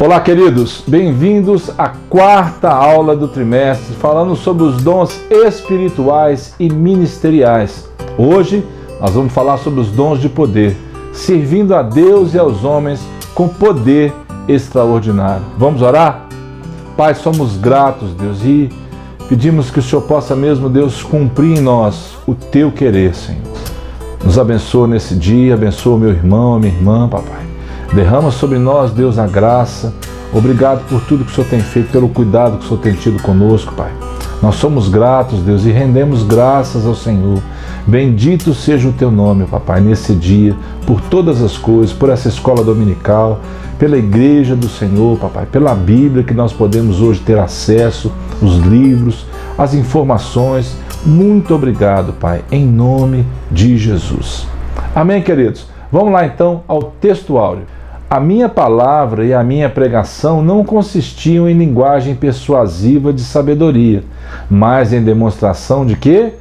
Olá, queridos, bem-vindos à quarta aula do trimestre, falando sobre os dons espirituais e ministeriais. Hoje nós vamos falar sobre os dons de poder, servindo a Deus e aos homens com poder extraordinário. Vamos orar? Pai, somos gratos, Deus, e pedimos que o Senhor possa mesmo, Deus, cumprir em nós o Teu querer, Senhor. Nos abençoa nesse dia, abençoa meu irmão, minha irmã, papai. Derrama sobre nós, Deus, a graça. Obrigado por tudo que o Senhor tem feito, pelo cuidado que o Senhor tem tido conosco, Pai. Nós somos gratos, Deus, e rendemos graças ao Senhor. Bendito seja o Teu nome, papai, nesse dia, por todas as coisas, por essa escola dominical, pela igreja do Senhor, papai, pela Bíblia que nós podemos hoje ter acesso, os livros, as informações. Muito obrigado, Pai, em nome de Jesus. Amém, queridos? Vamos lá então ao texto áureo. A minha palavra e a minha pregação não consistiam em linguagem persuasiva de sabedoria, mas em demonstração de quê?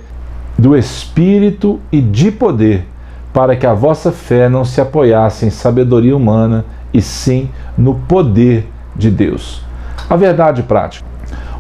Do Espírito e de poder, para que a vossa fé não se apoiasse em sabedoria humana, e sim no poder de Deus. A verdade prática.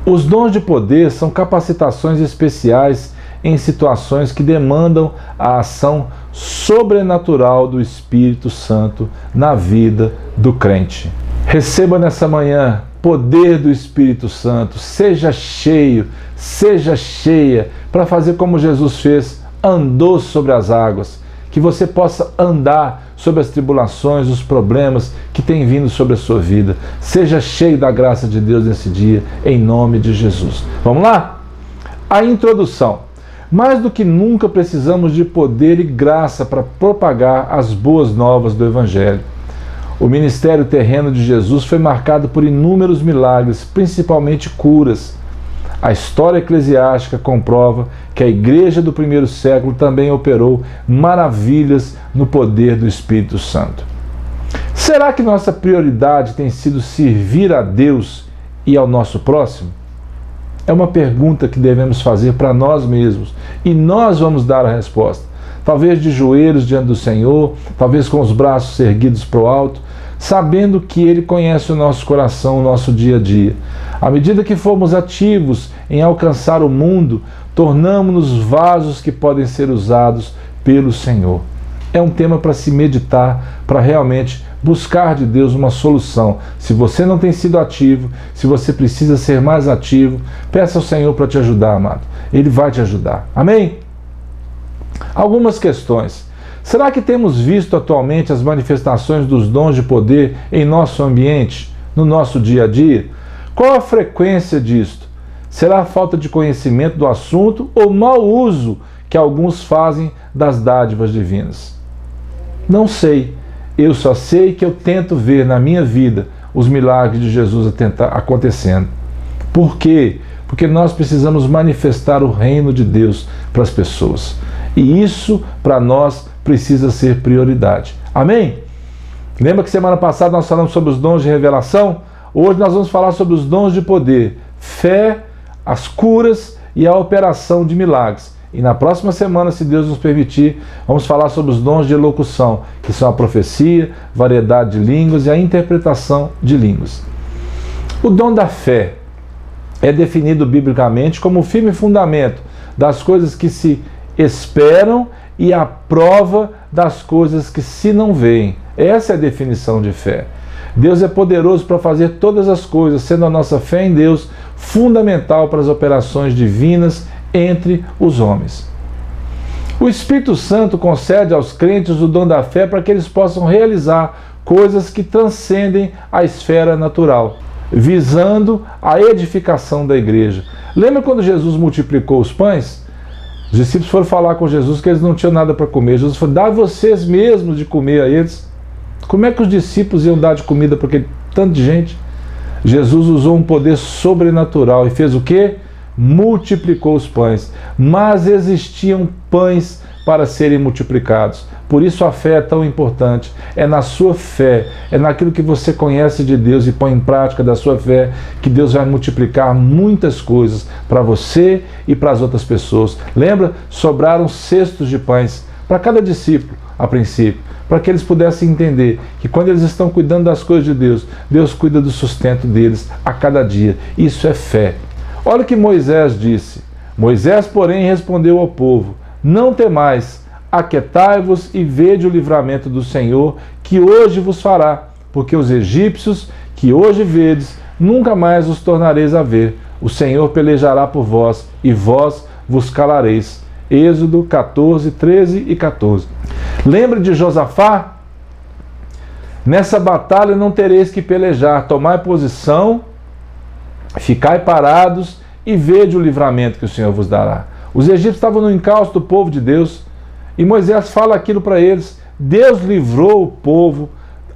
Os dons de poder são capacitações especiais em situações que demandam a ação sobrenatural do Espírito Santo na vida do crente. Receba nessa manhã poder do Espírito Santo, seja cheio, seja cheia, para fazer como Jesus fez, andou sobre as águas, que você possa andar sobre as tribulações, os problemas que têm vindo sobre a sua vida. Seja cheio da graça de Deus nesse dia, em nome de Jesus. Vamos lá? A introdução. Mais do que nunca precisamos de poder e graça para propagar as boas novas do Evangelho. O ministério terreno de Jesus foi marcado por inúmeros milagres, principalmente curas. A história eclesiástica comprova que a igreja do primeiro século também operou maravilhas no poder do Espírito Santo. Será que nossa prioridade tem sido servir a Deus e ao nosso próximo? É uma pergunta que devemos fazer para nós mesmos e nós vamos dar a resposta. Talvez de joelhos diante do Senhor, talvez com os braços erguidos para o alto, sabendo que Ele conhece o nosso coração, o nosso dia a dia. À medida que formos ativos em alcançar o mundo, tornamos-nos vasos que podem ser usados pelo Senhor. É um tema para se meditar, para realmente buscar de Deus uma solução. Se você não tem sido ativo, se você precisa ser mais ativo, peça ao Senhor para te ajudar, amado. Ele vai te ajudar. Amém? Algumas questões. Será que temos visto atualmente as manifestações dos dons de poder em nosso ambiente, no nosso dia a dia? Qual a frequência disto? Será a falta de conhecimento do assunto ou mau uso que alguns fazem das dádivas divinas? Não sei. Eu só sei que eu tento ver na minha vida os milagres de Jesus acontecendo. Por quê? Porque nós precisamos manifestar o reino de Deus para as pessoas. E isso, para nós, precisa ser prioridade. Amém? Lembra que semana passada nós falamos sobre os dons de revelação? Hoje nós vamos falar sobre os dons de poder, fé, as curas e a operação de milagres. E na próxima semana, se Deus nos permitir, vamos falar sobre os dons de elocução, que são a profecia, variedade de línguas e a interpretação de línguas. O dom da fé é definido biblicamente como o firme fundamento das coisas que se esperam e a prova das coisas que se não veem. Essa é a definição de fé. Deus é poderoso para fazer todas as coisas, sendo a nossa fé em Deus fundamental para as operações divinas entre os homens. O Espírito Santo concede aos crentes o dom da fé para que eles possam realizar coisas que transcendem a esfera natural, visando a edificação da igreja. Lembra quando Jesus multiplicou os pães? Os discípulos foram falar com Jesus que eles não tinham nada para comer. Jesus falou: dá vocês mesmos de comer a eles. Como é que os discípulos iam dar de comida para aquele tanto de gente? Jesus usou um poder sobrenatural e fez o quê? Multiplicou os pães. Mas existiam pães para serem multiplicados. Por isso a fé é tão importante. É na sua fé, é naquilo que você conhece de Deus e põe em prática da sua fé, que Deus vai multiplicar muitas coisas para você e para as outras pessoas. Lembra? Sobraram cestos de pães para cada discípulo. a princípio, para que eles pudessem entender que quando eles estão cuidando das coisas de Deus, Deus cuida do sustento deles a cada dia. Isso é fé. Olha o que Moisés disse. Moisés, porém, respondeu ao povo: não temais, aquietai-vos e vede o livramento do Senhor, que hoje vos fará, porque os egípcios que hoje vedes, nunca mais os tornareis a ver. O Senhor pelejará por vós, e vós vos calareis. Êxodo 14, 13 e 14. Lembra de Josafá? Nessa batalha não tereis que pelejar, tomai posição, ficai parados e vede o livramento que o Senhor vos dará. Os egípcios estavam no encalço do povo de Deus, e Moisés fala aquilo para eles. Deus livrou o povo.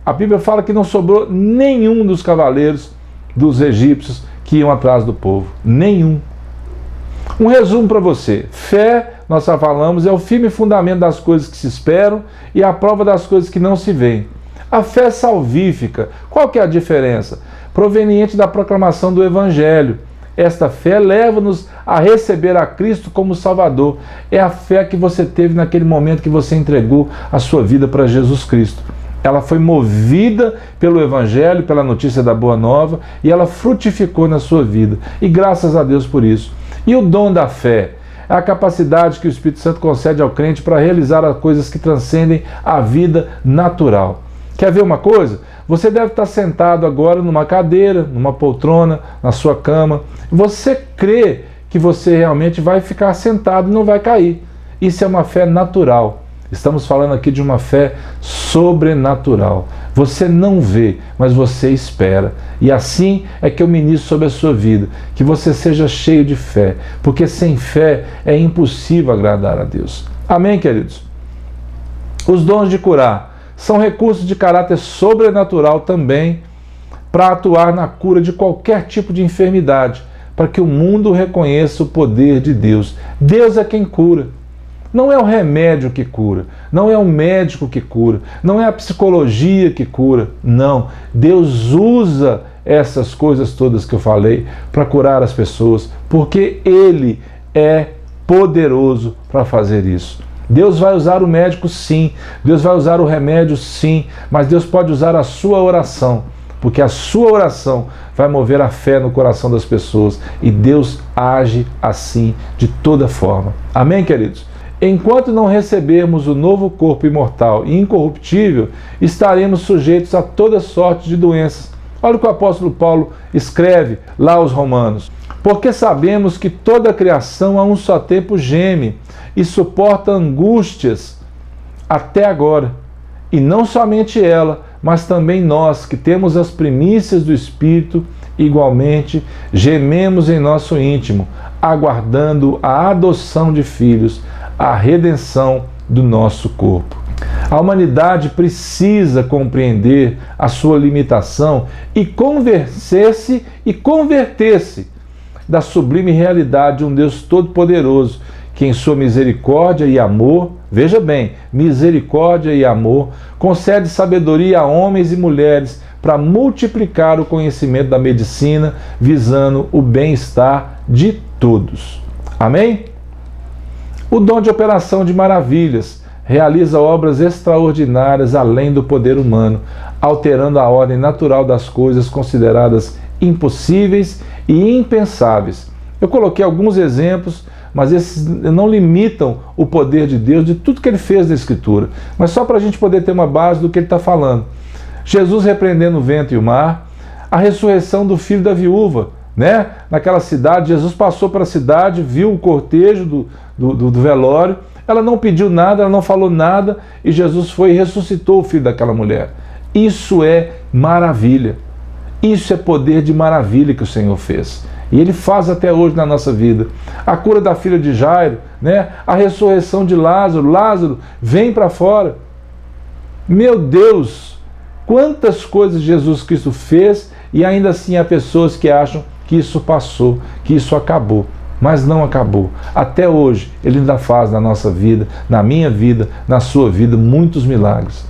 A Bíblia fala que não sobrou nenhum dos cavaleiros dos egípcios que iam atrás do povo. Nenhum. Um resumo para você. Fé, nós já falamos, é o firme fundamento das coisas que se esperam e a prova das coisas que não se veem. A fé salvífica, qual que é a diferença? Proveniente da proclamação do Evangelho. Esta fé leva-nos a receber a Cristo como Salvador. É a fé que você teve naquele momento que você entregou a sua vida para Jesus Cristo. Ela foi movida pelo Evangelho, pela notícia da Boa Nova, e ela frutificou na sua vida. E graças a Deus por isso. E o dom da fé? É a capacidade que o Espírito Santo concede ao crente para realizar as coisas que transcendem a vida natural. Quer ver uma coisa? Você deve estar sentado agora numa cadeira, numa poltrona, na sua cama. Você crê que você realmente vai ficar sentado e não vai cair. Isso é uma fé natural. Estamos falando aqui de uma fé sobrenatural. Você não vê, mas você espera. E assim é que eu ministro sobre a sua vida, que você seja cheio de fé, porque sem fé é impossível agradar a Deus. Amém, queridos? Os dons de curar são recursos de caráter sobrenatural também para atuar na cura de qualquer tipo de enfermidade, para que o mundo reconheça o poder de Deus. Deus é quem cura. Não é o remédio que cura, não é o médico que cura, não é a psicologia que cura, não. Deus usa essas coisas todas que eu falei para curar as pessoas, porque Ele é poderoso para fazer isso. Deus vai usar o médico, sim. Deus vai usar o remédio, sim. Mas Deus pode usar a sua oração, porque a sua oração vai mover a fé no coração das pessoas, e Deus age assim, de toda forma. Amém, queridos? Enquanto não recebermos o novo corpo imortal e incorruptível, estaremos sujeitos a toda sorte de doenças. Olha o que o apóstolo Paulo escreve lá aos Romanos. Porque sabemos que toda a criação a um só tempo geme e suporta angústias até agora. E não somente ela, mas também nós, que temos as primícias do Espírito, igualmente gememos em nosso íntimo, aguardando a adoção de filhos, a redenção do nosso corpo. A humanidade precisa compreender a sua limitação e convencer-se da sublime realidade de um Deus todo-poderoso, que em sua misericórdia e amor, veja bem, misericórdia e amor, concede sabedoria a homens e mulheres para multiplicar o conhecimento da medicina, visando o bem-estar de todos. Amém? O dom de operação de maravilhas realiza obras extraordinárias além do poder humano, alterando a ordem natural das coisas consideradas impossíveis e impensáveis. Eu coloquei alguns exemplos, mas esses não limitam o poder de Deus, de tudo que Ele fez na Escritura, mas só para a gente poder ter uma base do que Ele está falando. Jesus repreendendo o vento e o mar, a ressurreição do filho da viúva, né? Naquela cidade, Jesus passou para a cidade, viu o cortejo do velório, ela não pediu nada, ela não falou nada, e Jesus foi e ressuscitou o filho daquela mulher. Isso é maravilha. Isso é poder de maravilha que o Senhor fez. E Ele faz até hoje na nossa vida. A cura da filha de Jairo, né? A ressurreição de Lázaro. Lázaro, vem para fora. Meu Deus, quantas coisas Jesus Cristo fez, e ainda assim há pessoas que acham que isso passou, que isso acabou. Mas não acabou. Até hoje, Ele ainda faz na nossa vida, na minha vida, na sua vida, muitos milagres.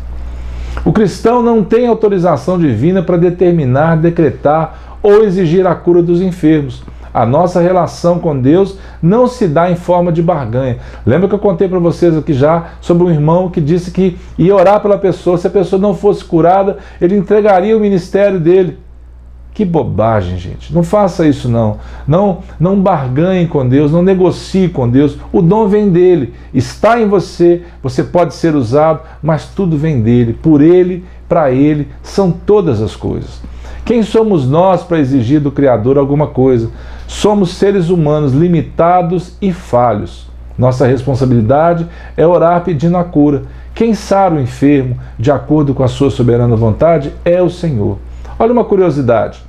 O cristão não tem autorização divina para determinar, decretar ou exigir a cura dos enfermos. A nossa relação com Deus não se dá em forma de barganha. Lembra que eu contei para vocês aqui já sobre um irmão que disse que ia orar pela pessoa, se a pessoa não fosse curada, ele entregaria o ministério dele. Que bobagem, gente. Não faça isso não. Não barganhe com Deus, não negocie com Deus. O dom vem dele, está em você, você pode ser usado, mas tudo vem dele, por ele, para ele, são todas as coisas. Quem somos nós para exigir do Criador alguma coisa? Somos seres humanos limitados e falhos. Nossa responsabilidade é orar pedindo a cura. Quem sara o enfermo, de acordo com a sua soberana vontade, é o Senhor. Olha uma curiosidade.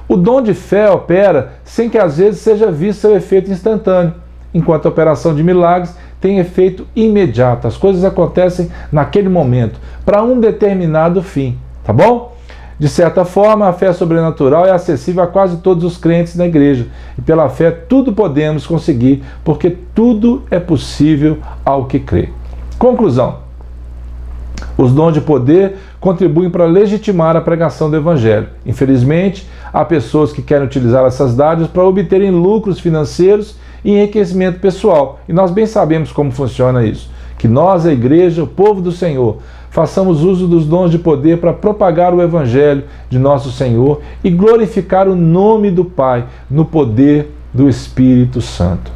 O dom de fé opera sem que às vezes seja visto seu efeito instantâneo, enquanto a operação de milagres tem efeito imediato. As coisas acontecem naquele momento, para um determinado fim, tá bom? De certa forma, a fé sobrenatural é acessível a quase todos os crentes na igreja. E pela fé tudo podemos conseguir, porque tudo é possível ao que crê. Conclusão. Os dons de poder contribuem para legitimar a pregação do Evangelho. Infelizmente, há pessoas que querem utilizar essas dádivas para obterem lucros financeiros e enriquecimento pessoal. E nós bem sabemos como funciona isso. Que nós, a igreja, o povo do Senhor, façamos uso dos dons de poder para propagar o Evangelho de nosso Senhor e glorificar o nome do Pai no poder do Espírito Santo.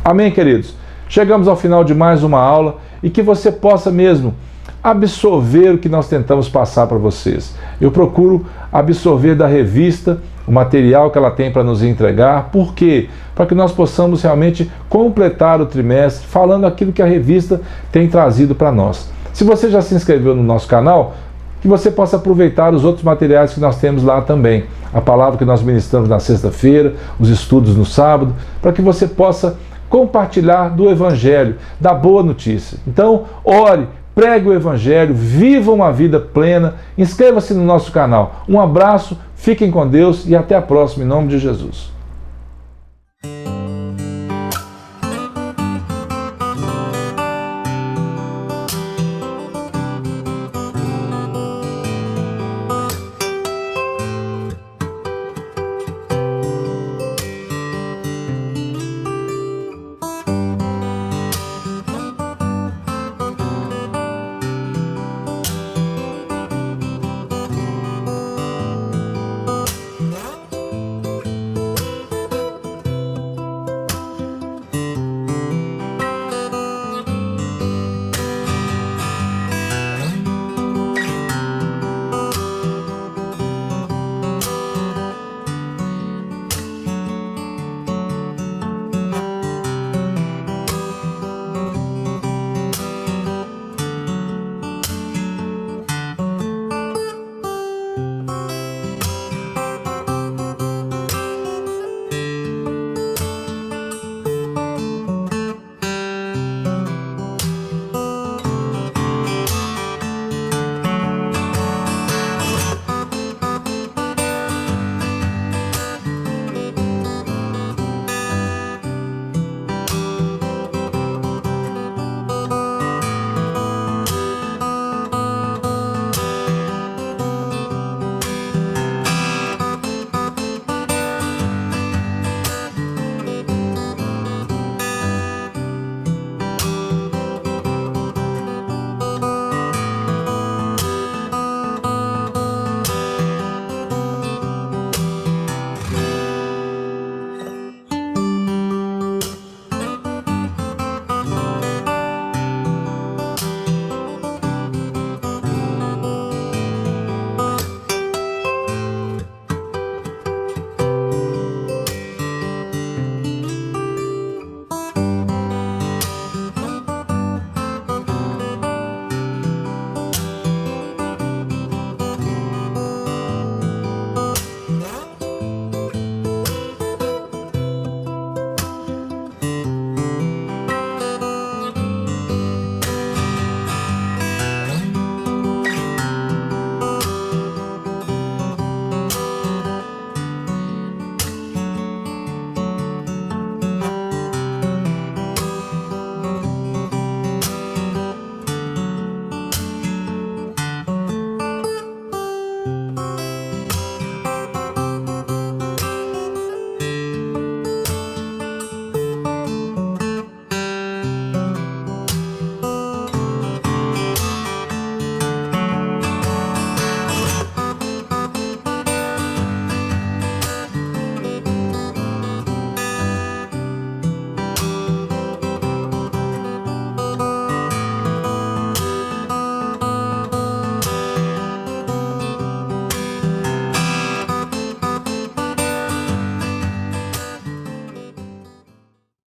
Amém, queridos? Chegamos ao final de mais uma aula e que você possa mesmo absorver o que nós tentamos passar para vocês. Eu procuro absorver da revista o material que ela tem para nos entregar. Por quê? Para que nós possamos realmente completar o trimestre falando aquilo que a revista tem trazido para nós. Se você já se inscreveu no nosso canal, que você possa aproveitar os outros materiais que nós temos lá também. A palavra que nós ministramos na sexta-feira, os estudos no sábado, para que você possa compartilhar do Evangelho, da boa notícia. Então, ore, pregue o Evangelho, viva uma vida plena, inscreva-se no nosso canal. Um abraço, fiquem com Deus e até a próxima, em nome de Jesus.